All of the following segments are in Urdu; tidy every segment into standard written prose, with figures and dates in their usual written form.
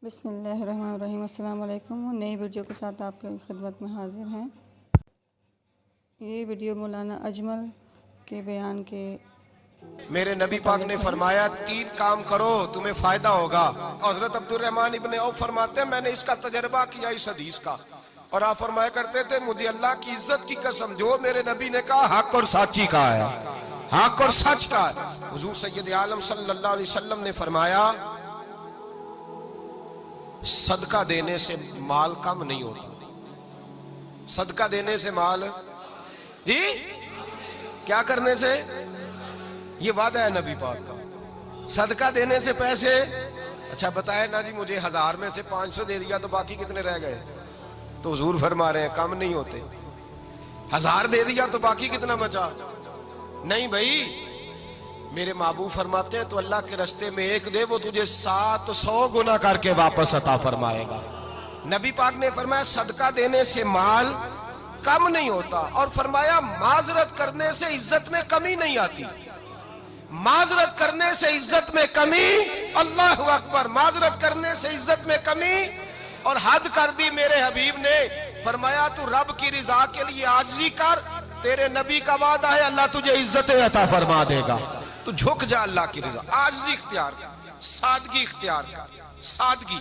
بسم اللہ الرحمن الرحیم۔ السلام علیکم۔ نئی ویڈیو کے ساتھ آپ کی خدمت میں حاضر ہیں۔ یہ ویڈیو مولانا اجمل کے بیان کے میرے نبی پاک نے فرمایا 3 کام کرو تمہیں فائدہ ہوگا۔ حضرت عبد الرحمن ابن عوف فرماتے ہیں میں نے اس کا تجربہ کیا اس حدیث کا، اور آپ فرمایا کرتے تھے مجھے اللہ کی عزت کی قسم جو میرے نبی نے کہا حق اور سچی کہا ہے، حق اور سچ کہا ہے۔ حضور سید عالم صلی اللہ علیہ وسلم نے فرمایا صدقہ دینے سے مال کم نہیں ہوتا۔ صدقہ دینے سے مال جی کیا کرنے سے؟ یہ وعدہ ہے نبی پاک کا، صدقہ دینے سے پیسے۔ اچھا بتائے نا جی مجھے 1000 میں سے 500 دے دیا تو باقی کتنے رہ گئے؟ تو حضور فرما رہے ہیں کم نہیں ہوتے۔ 1000 دے دیا تو باقی کتنا بچا؟ نہیں بھائی، میرے محبوب فرماتے ہیں تو اللہ کے رستے میں 1 دے وہ تجھے 700 گنا کر کے واپس عطا فرمائے گا۔ نبی پاک نے فرمایا صدقہ دینے سے مال کم نہیں ہوتا، اور فرمایا معذرت کرنے سے عزت میں کمی نہیں آتی۔ معذرت کرنے سے عزت میں کمی، اللہ اکبر، معذرت کرنے سے عزت میں کمی، اور حد کر دی میرے حبیب نے۔ فرمایا تو رب کی رضا کے لیے عاجزی کر، تیرے نبی کا وعدہ ہے اللہ تجھے عزت عطا فرما دے گا۔ تو جھک جا اللہ کی رضا، عاجزی اختیار کر، سادگی اختیار کر، سادگی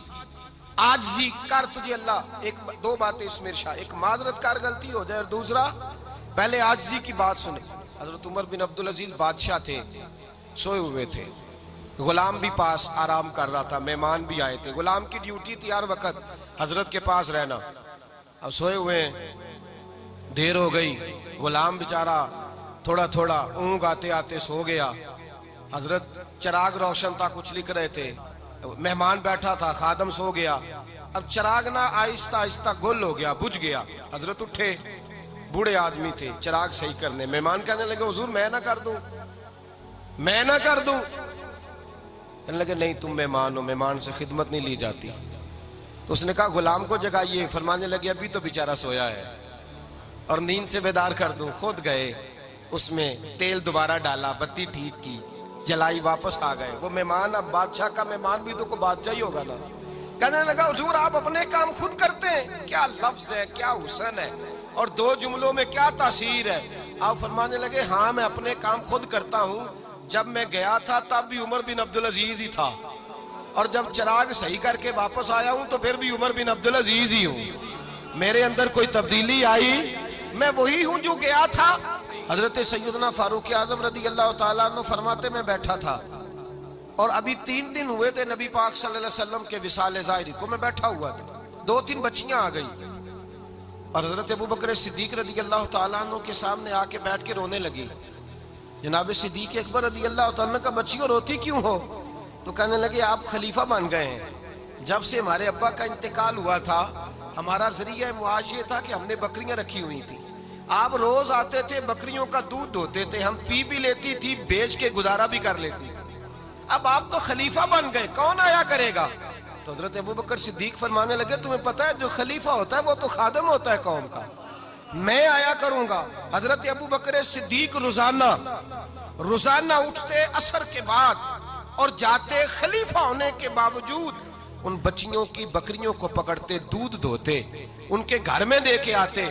عاجزی کر، تجھے اللہ 2 باتیں اس میں ارشاد، ایک معذرت کر غلطی ہو جائے، اور دوسرا پہلے عاجزی کی بات سنے۔ حضرت عمر بن عبدالعزیز بادشاہ تھے، سوئے ہوئے تھے، غلام بھی پاس آرام کر رہا تھا، مہمان بھی آئے تھے۔ غلام کی ڈیوٹی تھی ہر وقت حضرت کے پاس رہنا۔ اب سوئے ہوئے ہیں، دیر ہو گئی، غلام بیچارہ تھوڑا تھوڑا اونگ آتے آتے سو گیا۔ حضرت چراغ روشن تھا، کچھ لکھ رہے تھے، مہمان بیٹھا تھا، خادم سو گیا۔ اب چراغ نہ آہستہ آہستہ گل ہو گیا، بجھ گیا۔ حضرت اٹھے، بوڑھے آدمی تھے، چراغ صحیح کرنے۔ مہمان کہنے لگے حضور میں نہ کر دوں، میں نہ کر دوں؟ کہنے لگے نہیں تم مہمان ہو، مہمان سے خدمت نہیں لی جاتی۔ تو اس نے کہا غلام کو جگائیے۔ فرمانے لگے ابھی تو بیچارہ سویا ہے، اور نیند سے بیدار کر دوں؟ خود گئے، اس میں تیل دوبارہ ڈالا، بتی ٹھیک کی، جلائی، واپس آ گئے۔ وہ مہمان، اب بادشاہ کا مہمان بھی تو کوئی بادشاہ ہی ہوگا نا۔ کہنے لگا حضور آپ اپنے کام خود کرتے ہیں؟ کیا لفظ ہے، کیا حسن ہے، اور 2 جملوں میں کیا تاثیر ہے۔ آپ فرمانے لگے ہاں میں اپنے کام خود کرتا ہوں، جب میں گیا تھا تب بھی عمر بن عبدالعزیز ہی تھا، اور جب چراغ صحیح کر کے واپس آیا ہوں تو پھر بھی عمر بن عبدالعزیز ہی ہوں۔ میرے اندر کوئی تبدیلی آئی؟ میں وہی ہوں جو گیا تھا۔ حضرت سیدنا فاروق اعظم رضی اللہ تعالیٰ عنہ فرماتے میں بیٹھا تھا، اور ابھی 3 دن ہوئے تھے نبی پاک صلی اللہ علیہ وسلم کے وصال ظاہری کو، میں بیٹھا ہوا تھا، 2-3 بچیاں آ گئی، اور حضرت ابوبکر صدیق رضی اللہ تعالیٰ عنہ کے سامنے آ کے بیٹھ کے رونے لگی۔ جناب صدیق اکبر رضی اللہ تعالیٰ عنہ کا بچیوں روتی کیوں ہو؟ تو کہنے لگے آپ خلیفہ بن گئے ہیں، جب سے ہمارے ابا کا انتقال ہوا تھا ہمارا ذریعہ معاش یہ تھا کہ ہم نے بکریاں رکھی ہوئی تھی، آپ روز آتے تھے بکریوں کا دودھ دھوتے تھے، ہم پی بھی لیتی تھی، بیچ کے گزارا بھی کر لیتی، اب آپ تو خلیفہ بن گئے، کون آیا کرے گا؟ تو حضرت ابوبکر صدیق فرمانے لگے تمہیں پتہ ہے جو خلیفہ ہوتا ہے وہ تو خادم ہوتا ہے قوم کا، میں آیا کروں گا۔ حضرت ابوبکر صدیق روزانہ اٹھتے عصر کے بعد اور جاتے، خلیفہ ہونے کے باوجود ان بچیوں کی بکریوں کو پکڑتے، دودھ دھوتے، ان کے گھر میں دے کے آتے۔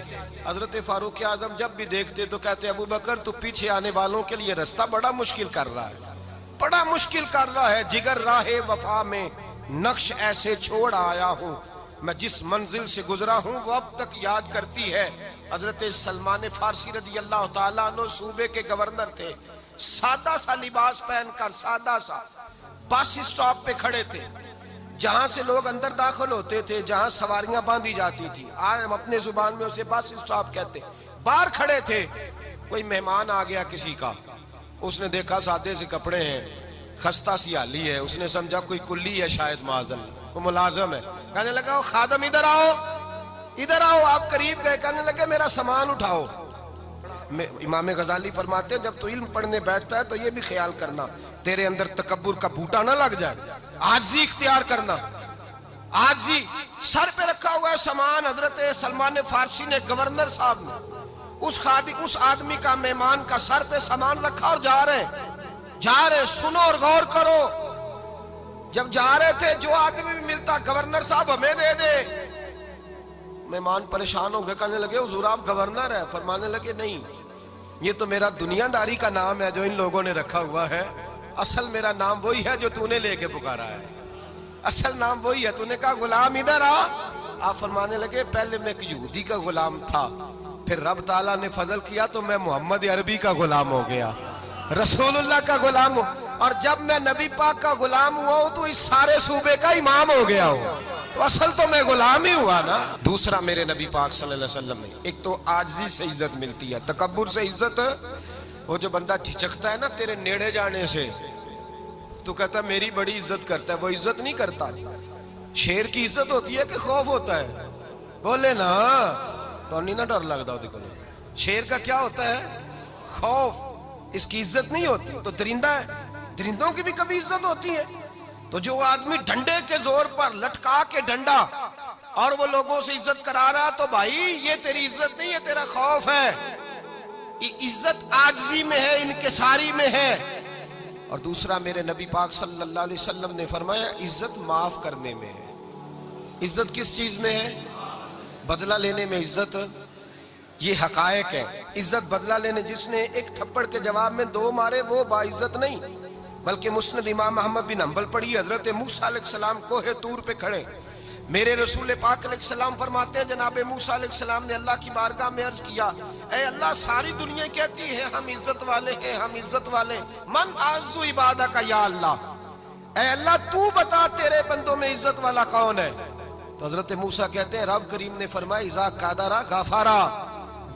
حضرت فاروق اعظم جب بھی دیکھتے تو کہتے ابوبکر تو پیچھے آنے والوں کے لیے رستہ بڑا مشکل کر رہا ہے، بڑا مشکل کر رہا ہے، جگر راہ وفا میں نقش ایسے چھوڑ آیا ہوں، میں جس منزل سے گزرا ہوں وہ اب تک یاد کرتی ہے۔ حضرت سلمان فارسی رضی اللہ تعالیٰ عنہ صوبے کے گورنر تھے، سادہ سا لباس پہن کر، سادہ سا، بس اسٹاپ پہ کھڑے تھے، جہاں سے لوگ اندر داخل ہوتے تھے، جہاں سواریاں باندھی جاتی تھی، آج ہم اپنے زبان میں اسے بس اسٹاپ کہتے، باہر کھڑے تھے۔ کوئی مہمان آ گیا کسی کا، اس نے دیکھا سادے سے کپڑے ہیں، خستہ سی حالی ہے، اس نے سمجھا کوئی کلی ہے شاید، معاذ اللہ کوئی ملازم ہے۔ کہنے لگا خادم ادھر آؤ، ادھر آؤ۔ آپ قریب گئے، کہنے لگے میرا سامان اٹھاؤ۔ امام غزالی فرماتے ہیں جب تو علم پڑھنے بیٹھتا ہے تو یہ بھی خیال کرنا تیرے اندر تکبر کا بوٹا نہ لگ جائے، عاجزی اختیار کرنا، عاجزی۔ سر پہ رکھا ہوا ہے سامان، حضرت سلمان فارسی نے، گورنر صاحب نے، اس آدمی کا، مہمان کا سر پہ سامان رکھا اور جا رہے، سنو اور غور کرو، جب جا رہے تھے جو آدمی بھی ملتا گورنر صاحب ہمیں دے دے. مہمان پریشان ہو گئے, کہنے لگے حضور آپ گورنر ہے؟ فرمانے لگے نہیں, یہ تو میرا دنیا داری کا نام ہے جو ان لوگوں نے رکھا ہوا ہے. اصل میرا نام وہی ہے جو تو نے لے کے پکارا ہے. اصل نام وہی ہے. تو نے کہا غلام ادھر آ. آپ فرمانے لگے پہلے میں ایک یہودی کا غلام تھا, پھر رب تعالیٰ نے فضل کیا تو میں محمد عربی کا غلام ہو گیا, رسول اللہ کا غلام ہوں, اور جب میں نبی پاک کا غلام ہوا ہوں تو اس سارے صوبے کا امام ہو گیا ہوں. تو اصل تو میں غلام ہی ہوا نا. دوسرا میرے نبی پاک صلی اللہ علیہ وسلم نے, ایک تو عاجزی سے عزت ملتی ہے, تکبر سے عزت. وہ جو بندہ جھجکتا ہے نا تیرے نیڑے جانے سے, تو کہتا ہے میری بڑی عزت کرتا ہے, وہ عزت نہیں کرتا. شیر کی عزت ہوتی ہے کہ خوف ہوتا ہے؟ بولے نا, تو نہیں نہ ڈر لگتا ہوتی کو. شیر کا کیا ہوتا ہے؟ خوف. اس کی عزت نہیں ہوتی. تو درندہ ہے, درندوں کی بھی کبھی عزت ہوتی ہے. تو جو آدمی ڈنڈے کے زور پر لٹکا کے ڈنڈا اور وہ لوگوں سے عزت کرا رہا, تو بھائی یہ تیری عزت نہیں ہے, تیرا خوف ہے. عزت عاجزی میں ہے, انکساری میں ہے. اور دوسرا میرے نبی پاک صلی اللہ علیہ وسلم نے فرمایا عزت معاف کرنے میں ہے. عزت کس چیز میں ہے؟ بدلہ لینے میں عزت. یہ حقائق ہے. عزت بدلہ لینے, جس نے ایک تھپڑ کے جواب میں 2 مارے وہ باعزت نہیں, بلکہ مسند امام احمد بن حنبل پڑھی. حضرت موسیٰ علیہ السلام کوہ طور پہ کھڑے, میرے رسول پاک علیہ السلام فرماتے ہیں جناب موسیٰ علیہ السلام نے اللہ کی بارگاہ میں عرض کیا, اے اللہ ساری دنیا کہتی ہے ہم عزت والے ہیں, ہم عزت والے, من اعز عبادک یا اللہ, اے اللہ تو بتا تیرے بندوں میں عزت والا کون ہے؟ تو حضرت موسیٰ کہتے ہیں رب کریم نے فرمایا اذا قادرا غفارا,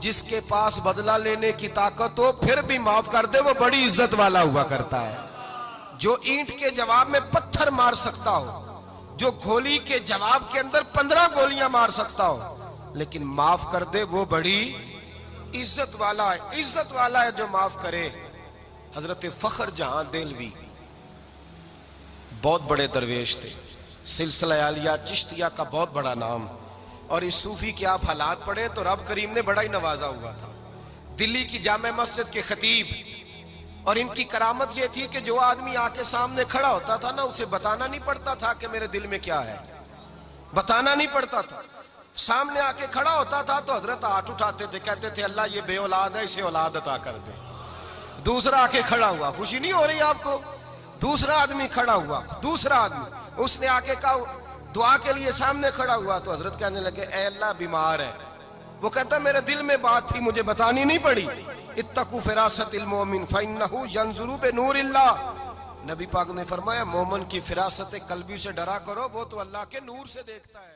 جس کے پاس بدلہ لینے کی طاقت ہو پھر بھی معاف کر دے وہ بڑی عزت والا ہوا کرتا ہے. جو اینٹ کے جواب میں پتھر مار سکتا ہو, جو گولی کے جواب کے اندر 15 گولیاں مار سکتا ہو, لیکن معاف کر دے وہ بڑی عزت والا ہے. عزت والا ہے جو معاف کرے. حضرت فخر جہاں دہلوی بہت بڑے درویش تھے, سلسلہ عالیہ چشتیہ کا بہت بڑا نام, اور اس صوفی کے آپ حالات پڑھیں تو رب کریم نے بڑا ہی نوازا ہوا تھا. دلی کی جامع مسجد کے خطیب, اور ان کی کرامت یہ تھی کہ جو آدمی آ کے سامنے کھڑا ہوتا تھا نا اسے بتانا نہیں پڑتا تھا کہ میرے دل میں کیا ہے, بتانا نہیں پڑتا تھا. سامنے آ کے کھڑا ہوتا تھا تو حضرت ہاتھ اٹھاتے تھے, کہتے تھے اللہ یہ بے اولاد ہے اسے اولاد عطا کر دے. دوسرا آ کے کھڑا ہوا, خوشی نہیں ہو رہی آپ کو؟ دوسرا آدمی کھڑا ہوا, دوسرا آدمی, اس نے آ کے کہا دعا کے لیے سامنے کھڑا ہوا, تو حضرت کہنے لگے اے اللہ بیمار ہے. وہ کہتا میرے دل میں بات تھی مجھے بتانی نہیں پڑی. اتقوا فراست المومن فإنہ ینظر بنور اللہ, نبی پاک نے فرمایا مومن کی فراست قلبی سے ڈرا کرو, وہ تو اللہ کے نور سے دیکھتا ہے.